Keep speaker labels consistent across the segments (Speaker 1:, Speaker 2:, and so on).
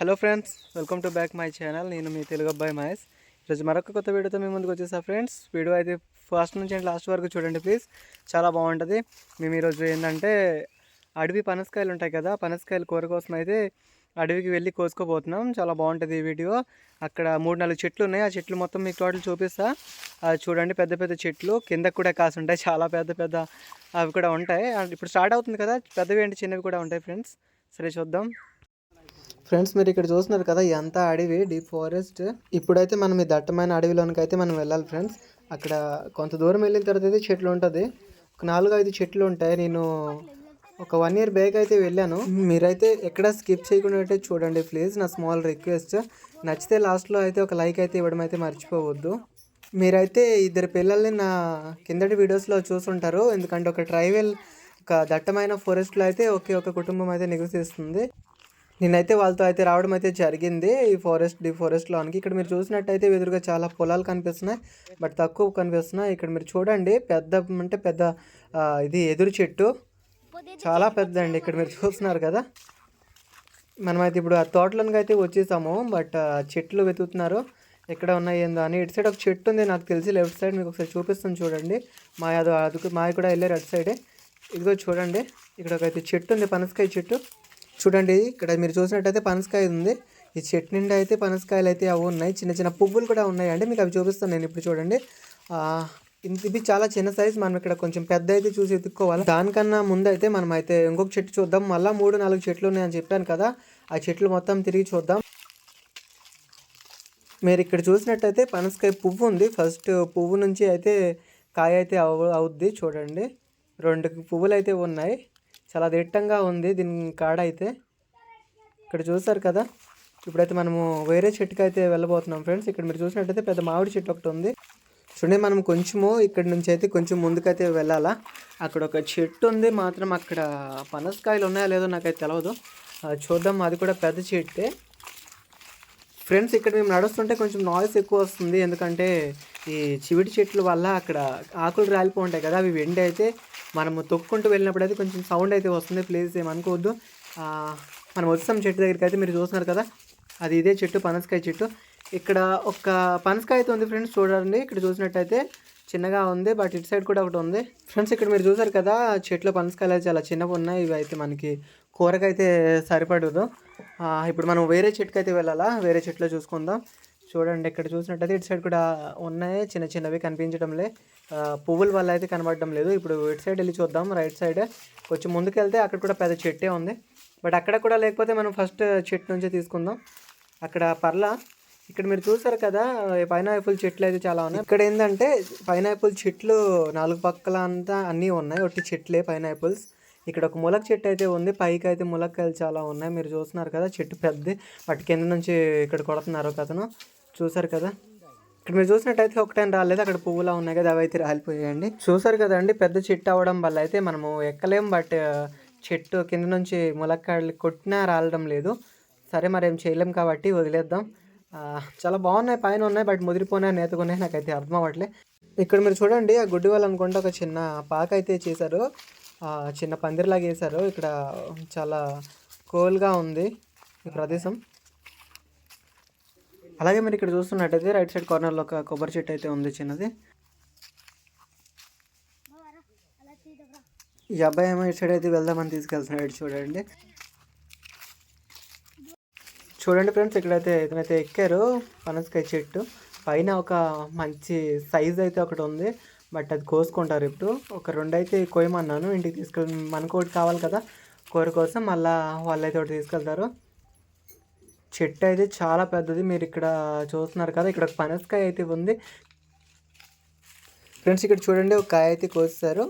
Speaker 1: Hello friends, welcome to back my channel. నేను మీ తెలుగు అబ్బాయి మహేష్. ఈరోజు మరొక కొత్త వీడియోతో మీ ముందుకు వచ్చేసా ఫ్రెండ్స్. వీడియో అయితే ఫస్ట్ నుంచి లాస్ట్ వరకు చూడండి ప్లీజ్, చాలా బాగుంటుంది. మేము ఈరోజు ఏంటంటే అడవి పనసకాయలు ఉంటాయి కదా, పనసకాయలు కూర కోసం అయితే అడవికి వెళ్ళి కోసుకోబోతున్నాం. చాలా బాగుంటుంది ఈ వీడియో. అక్కడ 3-4 చెట్లు ఉన్నాయి, ఆ చెట్లు మొత్తం మీకు టోటల్ చూపిస్తా. అది చూడండి, పెద్ద పెద్ద చెట్లు కింద కూడా కాసి ఉంటాయి, చాలా పెద్ద పెద్ద అవి కూడా ఉంటాయి. ఇప్పుడు స్టార్ట్ అవుతుంది కదా, పెద్దవి ఏంటి చిన్నవి కూడా ఉంటాయి ఫ్రెండ్స్. సరే చూద్దాం ఫ్రెండ్స్. మీరు ఇక్కడ చూస్తున్నారు కదా, ఎంత అడవి డీప్ ఫారెస్ట్. ఇప్పుడైతే మనం ఈ దట్టమైన అడవిలోనికి అయితే మనం వెళ్ళాలి ఫ్రెండ్స్. అక్కడ కొంత దూరం వెళ్ళిన తర్వాత అయితే చెట్లు ఉంటుంది, ఒక 4-5 చెట్లు ఉంటాయి. నేను ఒక 1 year బ్యాక్ అయితే వెళ్ళాను. మీరైతే ఎక్కడ స్కిప్ చేయకుండా అయితే చూడండి ప్లీజ్, నా స్మాల్ రిక్వెస్ట్. నచ్చితే లాస్ట్లో అయితే ఒక లైక్ అయితే ఇవ్వడం అయితే మర్చిపోవద్దు. మీరైతే 2 పిల్లల్ని నా కిందటి వీడియోస్లో చూసుంటారు, ఎందుకంటే ఒక ట్రైబల్ ఒక దట్టమైన ఫారెస్ట్లో అయితే ఒక కుటుంబం అయితే నివసిస్తుంది. నేనైతే వాళ్ళతో అయితే రావడం అయితే జరిగింది ఈ డీప్ ఫారెస్ట్లోనికి. ఇక్కడ మీరు చూసినట్టయితే ఎదురుగా చాలా పొలాలు కనిపిస్తున్నాయి, బట్ తక్కువ కనిపిస్తున్నాయి. ఇక్కడ మీరు చూడండి, పెద్ద ఇది ఎదురు చెట్టు చాలా పెద్ద అండి. ఇక్కడ మీరు చూస్తున్నారు కదా, మనమైతే ఇప్పుడు ఆ తోటలోనికి అయితే వచ్చేసాము, బట్ చెట్లు వెతుకుతున్నారు ఎక్కడ ఉన్నాయి ఏందో అని. ఇటు సైడ్ ఒక చెట్టు ఉంది నాకు తెలిసి, లెఫ్ట్ సైడ్ మీకు ఒకసారి చూపిస్తాను చూడండి. మాయ కూడా వెళ్ళారు అటు సైడే. ఇదిగో చూడండి, ఇక్కడ ఒక అయితే చెట్టు ఉంది, పనసకాయ చెట్టు. చూడండి, ఇక్కడ మీరు చూసినట్టయితే పనసకాయ ఉంది. ఈ చెట్టు నిండా అయితే పనసకాయలు అయితే అవి ఉన్నాయి, చిన్న చిన్న పువ్వులు కూడా ఉన్నాయండి. మీకు అవి చూపిస్తాను నేను ఇప్పుడు. చూడండి, ఇది చాలా చిన్న సైజ్. మనం ఇక్కడ కొంచెం పెద్ద అయితే చూసి ఎత్తుక్కోవాలి. దానికన్నా ముందు అయితే మనం అయితే ఇంకొక చెట్టు చూద్దాం. మళ్ళీ 3-4 చెట్లు ఉన్నాయని చెప్పాను కదా, ఆ చెట్లు మొత్తం తిరిగి చూద్దాం. మీరు ఇక్కడ చూసినట్టయితే పనసకాయ పువ్వు ఉంది. ఫస్ట్ పువ్వు నుంచి అయితే కాయ అయితే అవుద్ది. చూడండి, 2 పువ్వులు అయితే ఉన్నాయి, చాలా దిట్టంగా ఉంది దీని కాడ అయితే. ఇక్కడ చూసారు కదా, ఇప్పుడైతే మనము వేరే చెట్టుకి అయితే వెళ్ళబోతున్నాం ఫ్రెండ్స్. ఇక్కడ మీరు చూసినట్టయితే పెద్ద మామిడి చెట్టు ఒకటి ఉంది. చూడండి, మనం కొంచెము ఇక్కడ నుంచి అయితే కొంచెం ముందుకైతే వెళ్ళాలా. అక్కడ ఒక చెట్టు ఉంది మాత్రం, అక్కడ పనసకాయలు ఉన్నాయో లేదో నాకైతే తెలియదు, చూద్దాం. అది కూడా పెద్ద చెట్టే ఫ్రెండ్స్. ఇక్కడ మేము నడుస్తుంటే కొంచెం నాయిస్ ఎక్కువ వస్తుంది, ఎందుకంటే ఈ చివిడి చెట్ల వల్ల అక్కడ ఆకులు రాలిపోంటాయి కదా, అవి వెండి అయితే మనము తొక్కుంటూ వెళ్ళినప్పుడు అయితే కొంచెం సౌండ్ అయితే వస్తుంది. ప్లీజ్ ఏమనుకోవద్దు. మనం వచ్చాం చెట్టు దగ్గరికి అయితే. మీరు చూస్తున్నారు కదా, అది ఇదే చెట్టు, పనసకాయ చెట్టు. ఇక్కడ ఒక పనసకాయ అయితే ఉంది ఫ్రెండ్స్. చూడండి, ఇక్కడ చూసినట్టయితే చిన్నగా ఉంది, బట్ ఇటు సైడ్ కూడా ఒకటి ఉంది ఫ్రెండ్స్. ఇక్కడ మీరు చూసారు కదా, చెట్లు పనసకాయలు అయితే చాలా చిన్నగా ఉన్నాయి. ఇవి అయితే మనకి కూరకైతే సరిపడదు. ఇప్పుడు మనం వేరే చెట్టుకి అయితే వెళ్ళాలా, వేరే చెట్లో చూసుకుందాం. చూడండి, ఇక్కడ చూసినట్టయితే ఇటు సైడ్ కూడా ఉన్నాయి, చిన్న చిన్నవి కనిపించడంలే, పువ్వుల వల్ల అయితే కనబడడం లేదు. ఇప్పుడు ఇటు సైడ్ వెళ్ళి చూద్దాం, రైట్ సైడ్ కొంచెం ముందుకు వెళ్తే అక్కడ కూడా పెద్ద చెట్టే ఉంది, బట్ అక్కడ కూడా లేకపోతే మనం ఫస్ట్ చెట్టు నుంచే తీసుకుందాం. అక్కడ పర్లా. ఇక్కడ మీరు చూసారు కదా, పైనాపిల్ చెట్లు అయితే చాలా ఉన్నాయి. ఇక్కడ ఏంటంటే పైనాపిల్ చెట్లు 4 పక్కల అంతా అన్నీ ఉన్నాయి, ఒట్టి చెట్లే పైనాపిల్స్. ఇక్కడ ఒక ములక చెట్టు అయితే ఉంది, పైకి అయితే ములక్కాయలు చాలా ఉన్నాయి. మీరు చూస్తున్నారు కదా, చెట్టు పెద్దది, వాటి కింద నుంచి ఇక్కడ కొడుతున్నారు ఒక అతను. చూసారు కదా, ఇక్కడ మీరు చూసినట్టయితే ఒకటైనా రాలేదు, అక్కడ పువ్వులా ఉన్నాయి కదా, అవి అయితే రాలిపోయాయండి. చూసారు కదండి, పెద్ద చెట్టు అవ్వడం వల్ల అయితే మనము ఎక్కలేం, బట్ చెట్టు కింద నుంచి ములక్కాయలు కొట్టినా రాలడం లేదు. సరే, మరేం చేయలేం కాబట్టి వదిలేద్దాం. చాలా బాగున్నాయి, పైన ఉన్నాయి, బట్ ముదిరిపోయినాయి, నేతకున్నాయి, నాకైతే అర్థం అవ్వట్లే. ఇక్కడ మీరు చూడండి, ఆ గుడ్డి వాళ్ళు అనుకుంటే ఒక చిన్న పాక అయితే చేశారు, చిన్న పందిరిలాగా వేశారు. ఇక్కడ చాలా కూల్గా ఉంది ఈ ప్రదేశం. అలాగే మీరు ఇక్కడ చూస్తున్నట్టయితే రైట్ సైడ్ కార్నర్లో ఒక కొబ్బరి చెట్టు అయితే ఉంది చిన్నది. ఈ అబ్బాయి ఏమో ఇటు సైడ్ అయితే వెళ్దామని తీసుకెళ్తున్నాడు. చూడండి ఫ్రెండ్స్, ఇక్కడైతే ఇతనైతే ఎక్కారు పనసకాయ చెట్టు పైన. ఒక మంచి సైజ్ అయితే ఒకటి ఉంది, బట్ అది కోసుకుంటారు. ఇప్పుడు ఒక 2 అయితే కోయమన్నాను, ఇంటికి తీసుకెళ్ళి మనకు ఒకటి కావాలి కదా కూర కోసం, మళ్ళీ వాళ్ళైతే ఒకటి తీసుకెళ్తారు. చెట్టు అయితే చాలా పెద్దది, మీరు ఇక్కడ చూస్తున్నారు కదా. ఇక్కడ ఒక పనసకాయ అయితే ఉంది ఫ్రెండ్స్. ఇక్కడ చూడండి, ఒక కాయ అయితే కోస్తారు.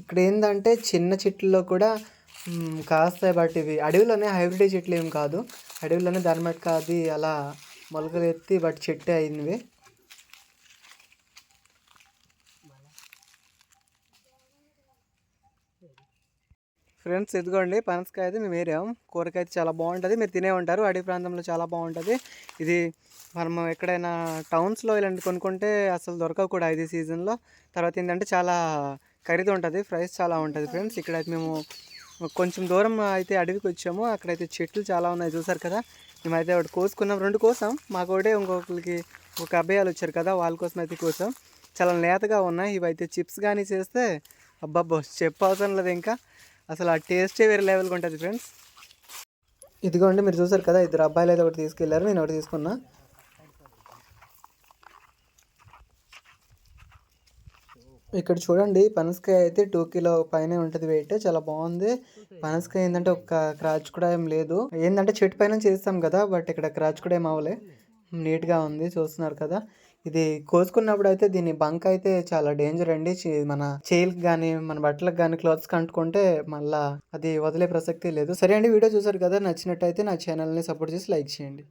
Speaker 1: ఇక్కడ ఏంటంటే చిన్న చెట్లలో కూడా కాస్తాయి, బట్ ఇవి అడవిలోనే హైబ్రిడ్ చెట్లు ఏం కాదు, అడవిలోనే దాని మట్టుకు అది అలా మొలకలు ఎత్తి బట్ చెట్టే అయినవి. ఫ్రెండ్స్, ఇదిగోండి పనసకాయ అయితే మేము ఏరాం. కూరకాయ అయితే చాలా బాగుంటుంది, మీరు తినే ఉంటారు. అడవి ప్రాంతంలో చాలా బాగుంటుంది ఇది. మనం ఎక్కడైనా టౌన్స్లో ఇలాంటి కొనుక్కుంటే అసలు దొరకవు కూడా ఇది సీజన్లో. తర్వాత ఏంటంటే చాలా ఖరీదు ఉంటుంది, ప్రైస్ చాలా ఉంటుంది ఫ్రెండ్స్. ఇక్కడైతే మేము కొంచెం దూరం అయితే అడవికి వచ్చాము. అక్కడైతే చెట్లు చాలా ఉన్నాయి చూసారు కదా. మేమైతే ఒకటి కోసుకున్నాం, 2 కోసాం. మాకోటే ఇంకొకరికి ఒక అబ్బాయిలు వచ్చారు కదా, వాళ్ళ కోసం అయితే కోసాం. చాలా లేతగా ఉన్నాయి. ఇవైతే చిప్స్ కానీ చేస్తే అబ్బబ్బో చెప్పవసరం లేదు ఇంకా. అసలు ఆ టేస్టే వేరే లెవెల్గా ఉంటుంది ఫ్రెండ్స్. ఇదిగోండి మీరు చూసారు కదా, 2 అబ్బాయిలు అయితే ఒకటి తీసుకెళ్లారు, నేను ఒకటి తీసుకున్నా. ఇక్కడ చూడండి పనసకాయ అయితే 2 కిలో పైనే ఉంటుంది వెయిట్. చాలా బాగుంది. పనసకాయ ఏంటంటే ఒక్క క్రాచ్ కూడా ఏం లేదు. ఏంటంటే చెట్టు పైన చేస్తాం కదా, బట్ ఇక్కడ క్రాచ్ కూడా ఏం అవ్వలే. నీట్గా ఉంది చూస్తున్నారు కదా. ఇది కోసుకున్నప్పుడు అయితే దీని బంక్ అయితే చాలా డేంజర్ అండి. మన చేయిలకు కానీ మన బట్టలకు కానీ క్లాత్స్ అంటుకుంటే మళ్ళీ అది వదిలే ప్రసక్తి లేదు. సరే అండి, వీడియో చూసారు కదా, నచ్చినట్టయితే నా ఛానల్ని సపోర్ట్ చేసి లైక్ చేయండి.